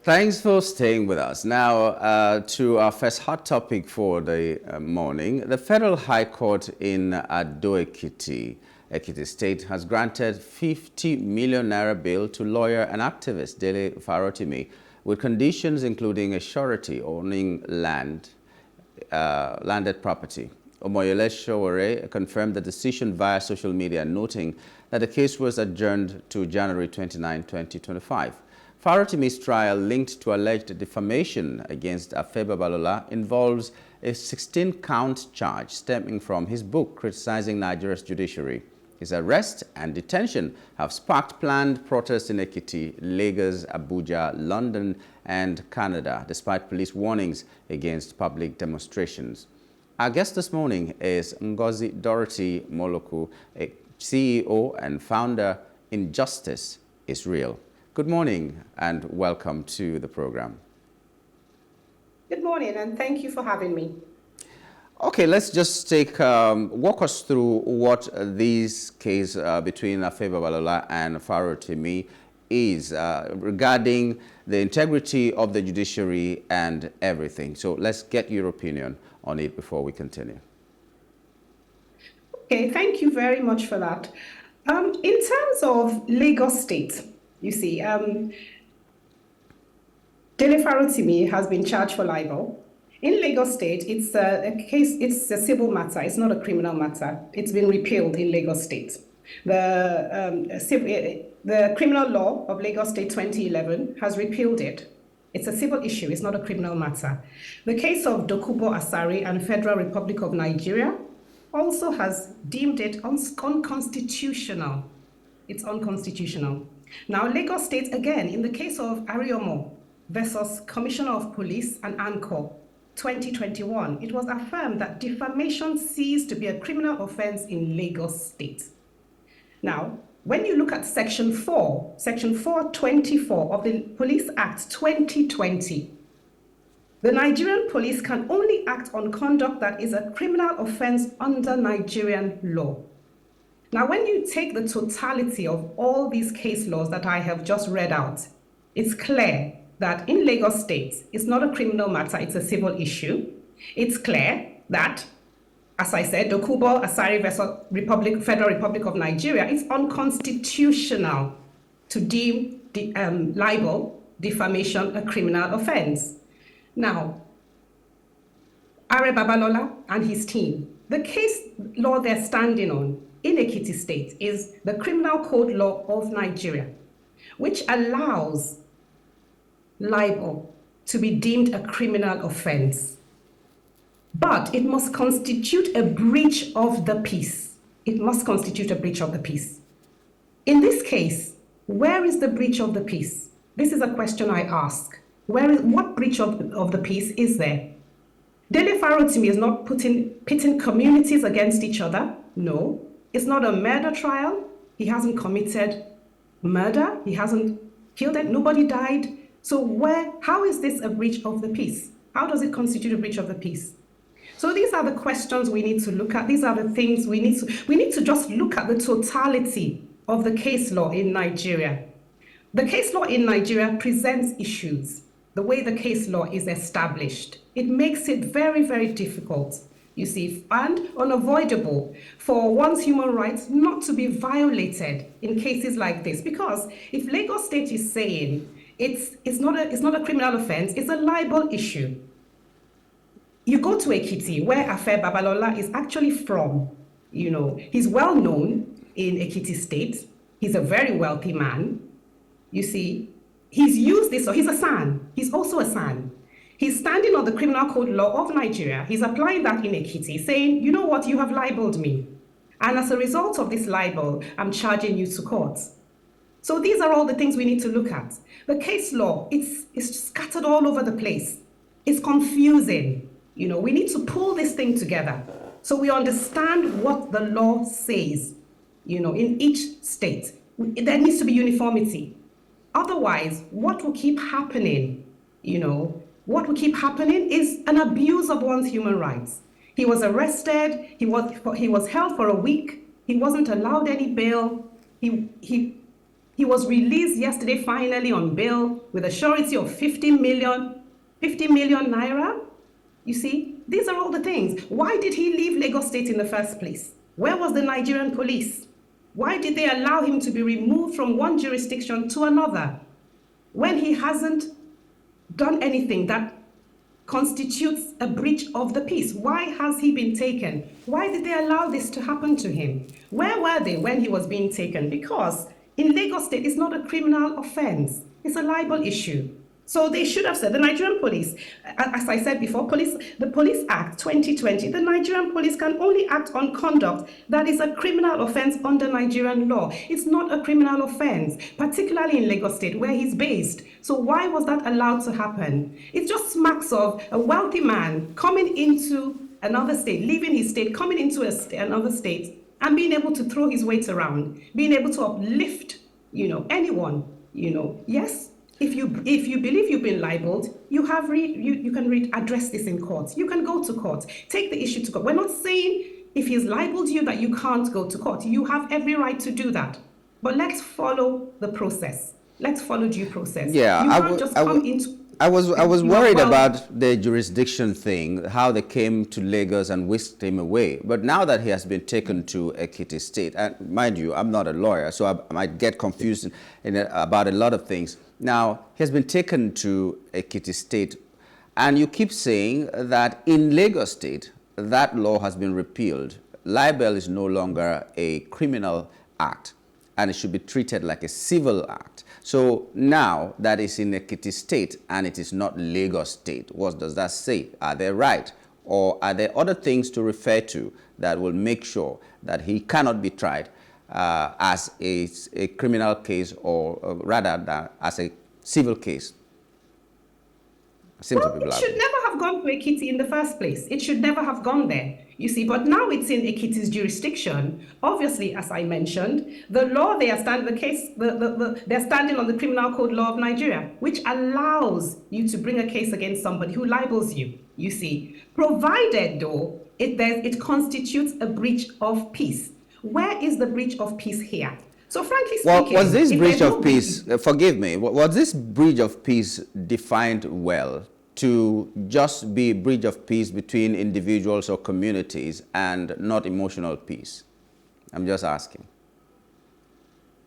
Thanks for staying with us. Now, to our first hot topic for the morning. The Federal High Court in Ekiti, Ekiti State, has granted 50 million naira bail to lawyer and activist Dele Farotimi, with conditions including a surety owning landed property. Omoyele Sowore confirmed the decision via social media, noting that the case was adjourned to January 29, 2025. Farotimi's trial, linked to alleged defamation against Afe Babalola, involves a 16-count charge stemming from his book criticizing Nigeria's judiciary. His arrest and detention have sparked planned protests in Ekiti, Lagos, Abuja, London, and Canada, despite police warnings against public demonstrations. Our guest this morning is Ngozi Dorothy Molokwu, a CEO and founder. Injustice is Real. Good morning and welcome to the program. Good morning and thank you for having me. Okay, let's just walk us through what this case between Afe Babalola and Farotimi is regarding the integrity of the judiciary and everything. So let's get your opinion on it before we continue. Okay, thank you very much for that. In terms of Lagos State, you see, Dele Farotimi has been charged for libel. In Lagos State, it's a case, it's a civil matter, it's not a criminal matter. It's been repealed in Lagos State. The criminal law of Lagos State 2011 has repealed it. It's a civil issue, it's not a criminal matter. The case of Dokubo Asari and Federal Republic of Nigeria also has deemed it unconstitutional. It's unconstitutional. Now, Lagos State, again, in the case of Ariomo versus Commissioner of Police and ANCO, 2021, it was affirmed that defamation ceased to be a criminal offense in Lagos State. Now, when you look at Section 424 of the Police Act 2020, the Nigerian police can only act on conduct that is a criminal offense under Nigerian law. Now, when you take the totality of all these case laws that I have just read out, it's clear that in Lagos State, it's not a criminal matter, it's a civil issue. It's clear that, as I said, Dokubo Asari versus Federal Republic of Nigeria, it's unconstitutional to deem libel, defamation, a criminal offense. Now, Afe Babalola and his team, the case law they're standing on in Ekiti State is the Criminal Code Law of Nigeria, which allows libel to be deemed a criminal offense. But it must constitute a breach of the peace. It must constitute a breach of the peace. In this case, where is the breach of the peace? This is a question I ask. What breach of the peace is there? Dele Farotimi is not pitting communities against each other. No. It's not a murder trial. He hasn't committed murder. He hasn't killed it. Nobody died. So how is this a breach of the peace? How does it constitute a breach of the peace? So these are the questions we need to look at. These are the things we need to just look at the totality of the case law in Nigeria. The case law in Nigeria presents issues. The way the case law is established, it makes it very, very difficult, you see, and unavoidable for one's human rights not to be violated in cases like this. Because if Lagos State is saying it's not a criminal offense, it's a libel issue. You go to Ekiti, where Afe Babalola is actually from. You know, he's well known in Ekiti State. He's a very wealthy man. You see, he's used this, so he's a SAN. He's also a SAN. He's standing on the Criminal Code Law of Nigeria. He's applying that in Ekiti, saying, you know what, you have libeled me. And as a result of this libel, I'm charging you to court. So these are all the things we need to look at. The case law, it's scattered all over the place. It's confusing. You know, we need to pull this thing together so we understand what the law says, you know, in each state. There needs to be uniformity. Otherwise, what will keep happening, you know, what will keep happening is an abuse of one's human rights. He was arrested, he was held for a week, he wasn't allowed any bail, he was released yesterday finally on bail. with a surety of 50 million naira. You see, these are all the things. Why did he leave Lagos State in the first place? Where was the Nigerian police? Why did they allow him to be removed from one jurisdiction to another when he hasn't done anything that constitutes a breach of the peace? Why has he been taken? Why did they allow this to happen to him? Where were they when he was being taken? Because in Lagos State, it's not a criminal offense. It's a libel issue. So they should have said, the Nigerian police, as I said before, the Police Act 2020, the Nigerian police can only act on conduct that is a criminal offense under Nigerian law. It's not a criminal offense, particularly in Lagos State where he's based. So why was that allowed to happen? It just smacks of a wealthy man coming into another state, leaving his state, coming into another state, and being able to throw his weight around, being able to uplift, anyone, yes. If you believe you've been libeled, you can address this in court. You can go to court. Take the issue to court. We're not saying if he's libeled you that you can't go to court. You have every right to do that. But let's follow the process. Let's follow due process. Yeah, I was worried about the jurisdiction thing, how they came to Lagos and whisked him away. But now that he has been taken to Ekiti State, and mind you, I'm not a lawyer, so I might get confused about a lot of things. Now, he has been taken to Ekiti State, and you keep saying that in Lagos State, that law has been repealed. Libel is no longer a criminal act, and it should be treated like a civil act. So now that is in Ekiti State and it is not Lagos State, what does that say? Are they right? Or are there other things to refer to that will make sure that he cannot be tried as a criminal case or rather than as a civil case? It should never have gone to Ekiti in the first place. It should never have gone there. You see, but now it's in Ekiti's jurisdiction. Obviously, as I mentioned, the law they're standing on the Criminal Code Law of Nigeria, which allows you to bring a case against somebody who libels you. You see, provided though it constitutes a breach of peace. Where is the breach of peace here? So frankly speaking, was this breach of peace? Forgive me. Was this breach of peace defined well to just be breach of peace between individuals or communities and not emotional peace? I'm just asking.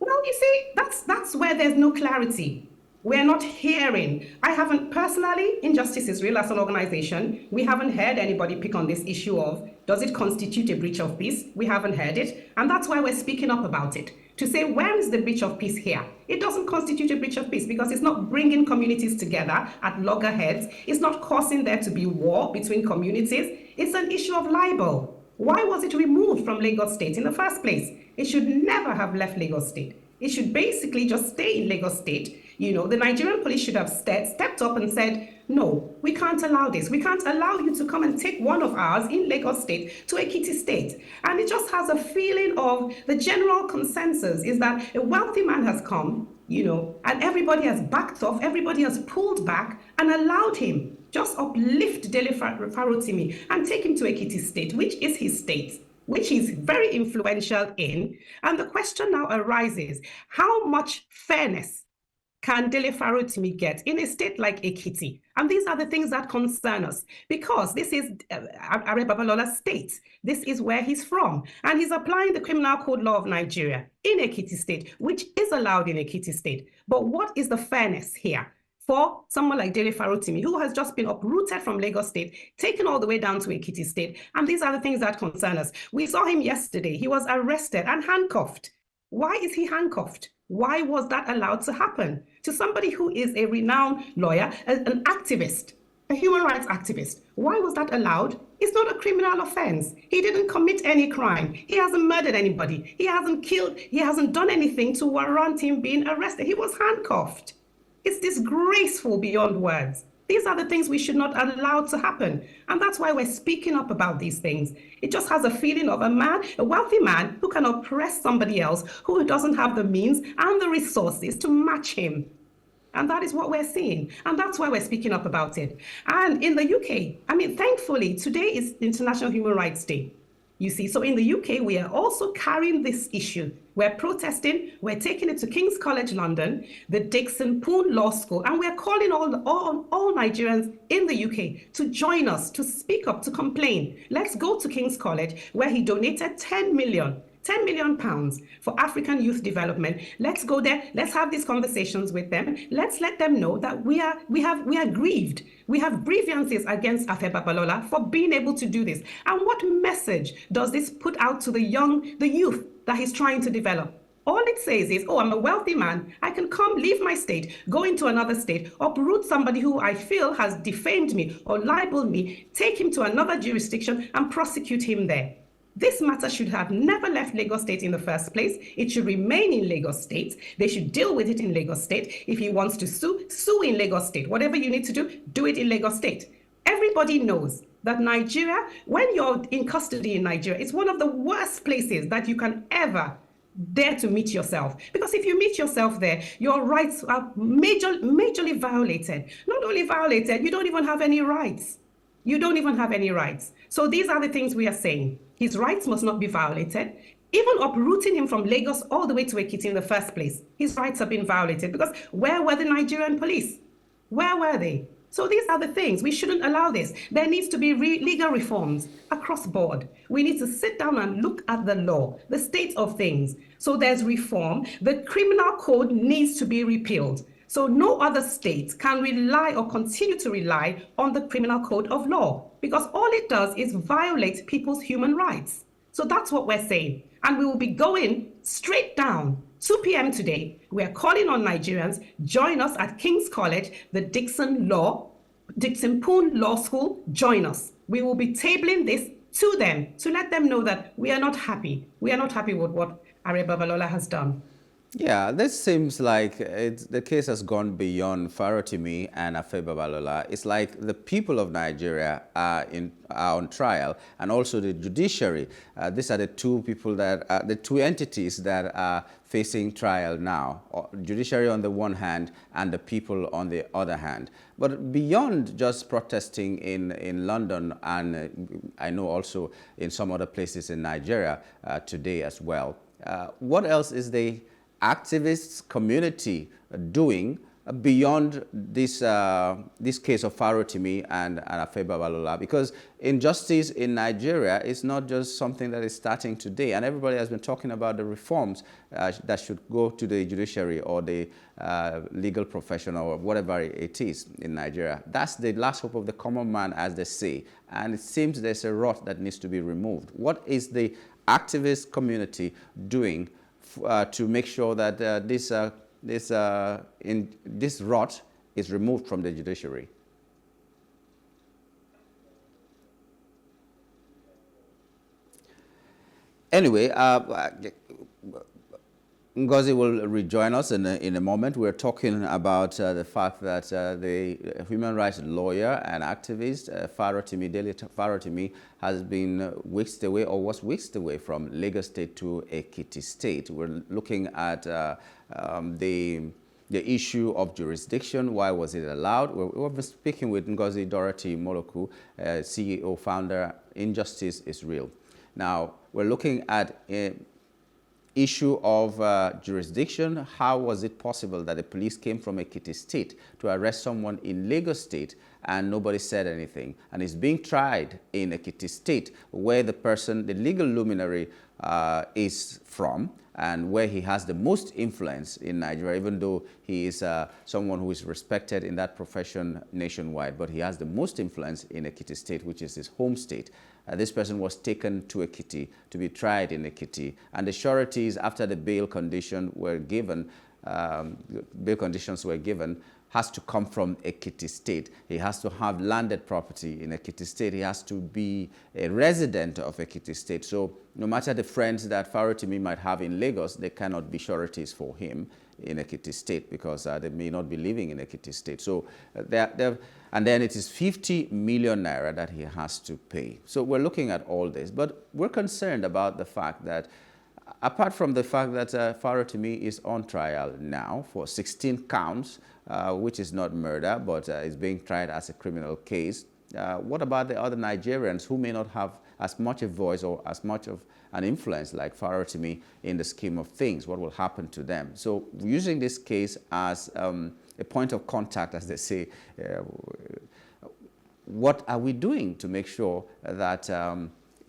Well, you see, that's where there's no clarity. We're not hearing. I haven't personally, Injustice Israel as an organization, we haven't heard anybody pick on this issue of, does it constitute a breach of peace? We haven't heard it. And that's why we're speaking up about it. To say, where is the breach of peace here? It doesn't constitute a breach of peace because it's not bringing communities together at loggerheads. It's not causing there to be war between communities. It's an issue of libel. Why was it removed from Lagos State in the first place? It should never have left Lagos State. It should basically just stay in Lagos State. The Nigerian police should have stepped up and said, no, we can't allow this. We can't allow you to come and take one of ours in Lagos State to Ekiti State. And it just has a feeling of the general consensus is that a wealthy man has come, and everybody has backed off, everybody has pulled back and allowed him just uplift Dele Farotimi and take him to Ekiti State, which is his state, which he's very influential in. And the question now arises, how much fairness can Dele Farotimi get in a state like Ekiti? And these are the things that concern us because this is Are Babalola's state. This is where he's from. And he's applying the Criminal Code Law of Nigeria in Ekiti State, which is allowed in Ekiti State. But what is the fairness here for someone like Dele Farotimi, who has just been uprooted from Lagos State, taken all the way down to Ekiti State? And these are the things that concern us. We saw him yesterday. He was arrested and handcuffed. Why is he handcuffed? Why was that allowed to happen? To somebody who is a renowned lawyer, an activist, a human rights activist, why was that allowed? It's not a criminal offense. He didn't commit any crime. He hasn't murdered anybody. He hasn't killed. He hasn't done anything to warrant him being arrested. He was handcuffed. It's disgraceful beyond words. These are the things we should not allow to happen. And that's why we're speaking up about these things. It just has a feeling of a wealthy man who can oppress somebody else who doesn't have the means and the resources to match him. And that is what we're seeing. And that's why we're speaking up about it. And in the UK, thankfully, today is International Human Rights Day. You see, so in the UK, we are also carrying this issue. We're protesting, we're taking it to King's College London, the Dixon Poon Law School, and we're calling all Nigerians in the UK to join us, to speak up, to complain. Let's go to King's College, where he donated 10 million pounds for African youth development. Let's go there. Let's have these conversations with them. Let's let them know that we are grieved. We have grievances against Afe Babalola for being able to do this. And what message does this put out to the youth that he's trying to develop? All it says is, oh, I'm a wealthy man. I can come, leave my state, go into another state, uproot somebody who I feel has defamed me or libeled me, take him to another jurisdiction and prosecute him there. This matter should have never left Lagos State in the first place. It should remain in Lagos State. They should deal with it in Lagos State. If he wants to sue in Lagos State. Whatever you need to do it in Lagos State. Everybody knows that Nigeria, when you're in custody in Nigeria, it's one of the worst places that you can ever dare to meet yourself. Because if you meet yourself there, your rights are majorly violated. Not only violated, you don't even have any rights. You don't even have any rights. So these are the things we are saying. His rights must not be violated. Even uprooting him from Lagos all the way to Ekiti in the first place, his rights have been violated because where were the Nigerian police? Where were they? So these are the things. We shouldn't allow this. There needs to be legal reforms across board. We need to sit down and look at the law, the state of things. So there's reform. The criminal code needs to be repealed. So no other state can rely or continue to rely on the criminal code of law because all it does is violate people's human rights. So that's what we're saying. And we will be going straight down. 2 p.m. today, we are calling on Nigerians, join us at King's College, the Dixon Poon Law School, join us. We will be tabling this to them to let them know that we are not happy. We are not happy with what Afe Babalola has done. Yeah, this seems like the case has gone beyond Farotimi and Afe Babalola. It's like the people of Nigeria are on trial, and also the judiciary. These are the two people that the two entities that are facing trial now. Judiciary on the one hand, and the people on the other hand. But beyond just protesting in London, and I know also in some other places in Nigeria today as well. What else is the activists community doing beyond this case of Farotimi and Afe Babalola? Because injustice in Nigeria is not just something that is starting today, and everybody has been talking about the reforms that should go to the judiciary or the legal profession or whatever it is in Nigeria. That's the last hope of the common man, as they say, and it seems there's a rot that needs to be removed. What is the activist community doing to make sure that this rot is removed from the judiciary? Anyway, Ngozi will rejoin us in a moment. We're talking about the fact that the human rights lawyer and activist Farotimi has been whisked away, or was whisked away, from Lagos State to Ekiti State. We're looking at the issue of jurisdiction. Why was it allowed? We've been speaking with Ngozi Dorothy Molokwu, CEO, founder. Injustice is real. Now, we're looking at issue of jurisdiction. How was it possible that the police came from Ekiti State to arrest someone in Lagos State and nobody said anything? And is being tried in Ekiti State, where the person, the legal luminary, is from, and where he has the most influence in Nigeria, even though he is someone who is respected in that profession nationwide. But he has the most influence in Ekiti State, which is his home state. This person was taken to Ekiti to be tried in Ekiti, and the sureties after the bail conditions were given, has to come from Ekiti State. He has to have landed property in Ekiti State. He has to be a resident of Ekiti State. So no matter the friends that Farotimi might have in Lagos, they cannot be sureties for him in Ekiti State because they may not be living in Ekiti State. So and then it is 50 million naira that he has to pay. So we're looking at all this, but we're concerned about the fact that apart from the fact that Farotimi is on trial now for 16 counts, which is not murder, but is being tried as a criminal case, what about the other Nigerians who may not have as much a voice or as much of an influence like Farotimi in the scheme of things? What will happen to them? So using this case as a point of contact, as they say, what are we doing to make sure that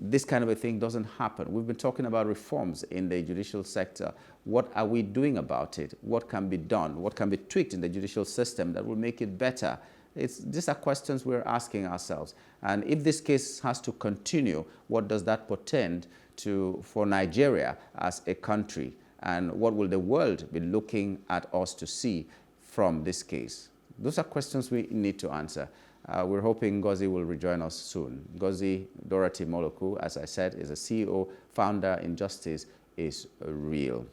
this kind of a thing doesn't happen? We've been talking about reforms in the judicial sector. What are we doing about it? What can be done? What can be tweaked in the judicial system that will make it better? These are questions we're asking ourselves. And if this case has to continue, what does that portend for Nigeria as a country? And what will the world be looking at us to see from this case? Those are questions we need to answer. We're hoping Ngozi will rejoin us soon. Ngozi Dorothy Molokwu, as I said, is a CEO, founder. Injustice is real.